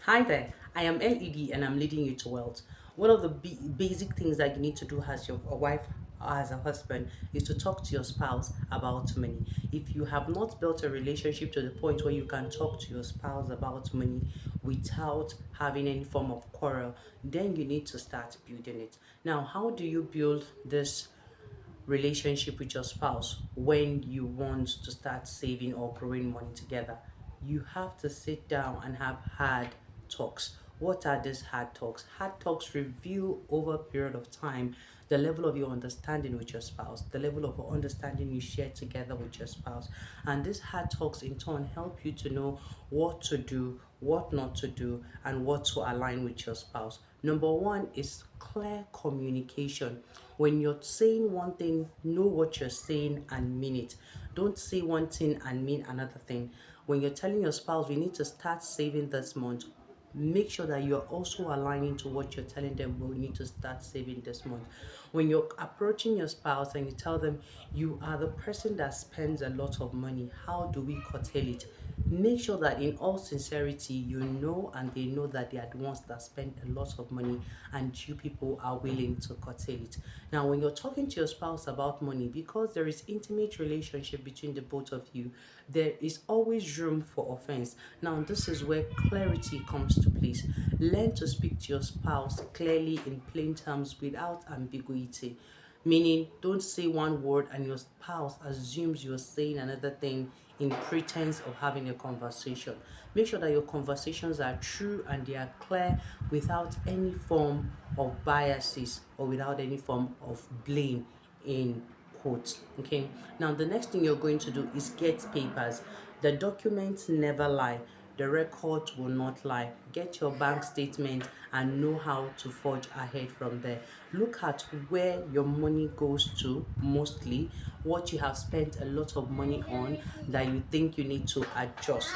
Hi there, I am LED and I'm leading you to wealth. One of the basic things that you need to do as your a wife or as a husband is to talk to your spouse about money. If you have not built a relationship to the point where you can talk to your spouse about money without having any form of quarrel, then you need to start building it. Now, how do you build this relationship with your spouse when you want to start saving or growing money together? You have to sit down and have hard talks. What are these hard talks? Hard talks reveal over a period of time the level of your understanding with your spouse, the level of understanding you share together with your spouse. And these hard talks in turn help you to know what to do, what not to do, and what to align with your spouse. Number one is clear communication. When you're saying one thing, know what you're saying and mean it. Don't say one thing and mean another thing. When you're telling your spouse, we need to start saving this month, make sure that you're also aligning to what you're telling them. We need to start saving this month. When you're approaching your spouse and you tell them you are the person that spends a lot of money, how do we curtail it? Make sure that in all sincerity you know and they know that they are the ones that spend a lot of money and you people are willing to curtail it. Now when you're talking to your spouse about money, because there is intimate relationship between the both of you, there is always room for offense. Now this is where clarity comes to place. Learn to speak to your spouse clearly in plain terms without ambiguity. Meaning, don't say one word and your spouse assumes you're saying another thing in pretense of having a conversation. Make sure that your conversations are true and they are clear without any form of biases or without any form of blame in quotes. Okay. Now, the next thing you're going to do is get papers. The documents never lie. The records will not lie. Get your bank statement and know how to forge ahead from there. Look at where your money goes to mostly, what you have spent a lot of money on that you think you need to adjust.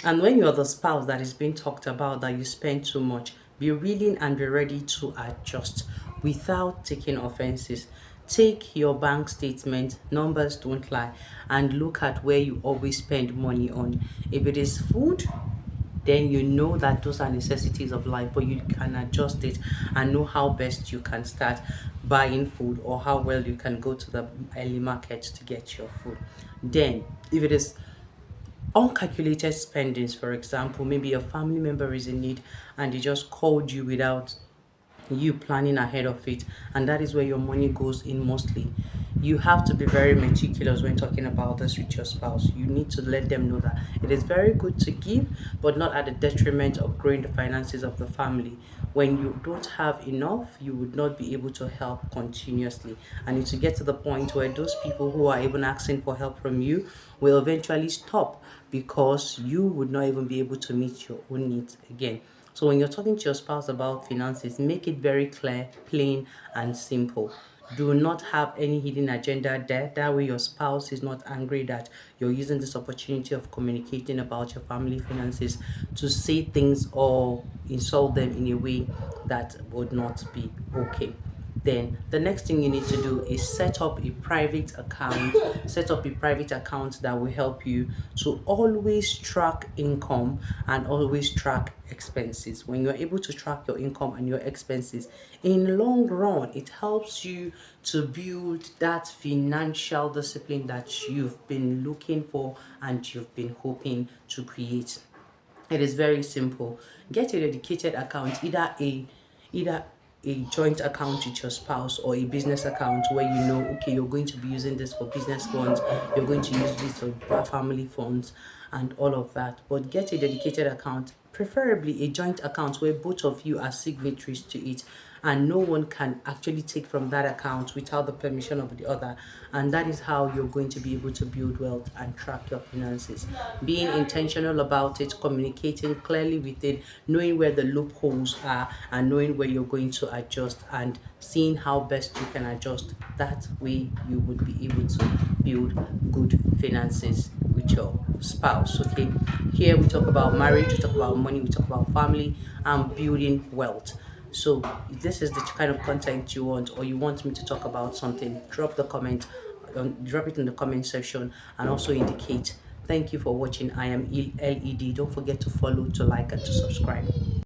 And when you're the spouse that is being talked about that you spend too much, be willing and be ready to adjust without taking offenses. Take your bank statement, numbers don't lie, and look at where you always spend money on. If it is food, then you know that those are necessities of life, but you can adjust it and know how best you can start buying food or how well you can go to the early market to get your food. Then, if it is uncalculated spendings, for example, maybe a family member is in need and they just called you without you planning ahead of it, and that is where your money goes in mostly. You have to be very meticulous when talking about this with your spouse. You need to let them know that it is very good to give, but not at the detriment of growing the finances of the family. When you don't have enough, you would not be able to help continuously, and it will get to the point where those people who are even asking for help from you will eventually stop because you would not even be able to meet your own needs again. So when you're talking to your spouse about finances, make it very clear, plain, and simple. Do not have any hidden agenda there. That way your spouse is not angry that you're using this opportunity of communicating about your family finances to say things or insult them in a way that would not be okay. Then the next thing you need to do is set up a private account. Set up a private account that will help you to always track income and always track expenses. When you're able to track your income and your expenses, in long run, it helps you to build that financial discipline that you've been looking for and you've been hoping to create. It is very simple. Get a dedicated account, either a joint account with your spouse or a business account where you know, okay, you're going to be using this for business funds, you're going to use this for family funds and all of that. But get a dedicated account, preferably a joint account where both of you are signatories to it and no one can actually take from that account without the permission of the other. And that is how you're going to be able to build wealth and track your finances. Being intentional about it, communicating clearly with it, knowing where the loopholes are, and knowing where you're going to adjust and seeing how best you can adjust. That way, you would be able to build good finances with your spouse. Okay, here we talk about marriage, we talk about money, we talk about family, and building wealth. So if this is the kind of content you want, or you want me to talk about something, drop it in the comment section and also indicate Thank you for watching. I am LED. Don't forget to follow, to like, and to subscribe.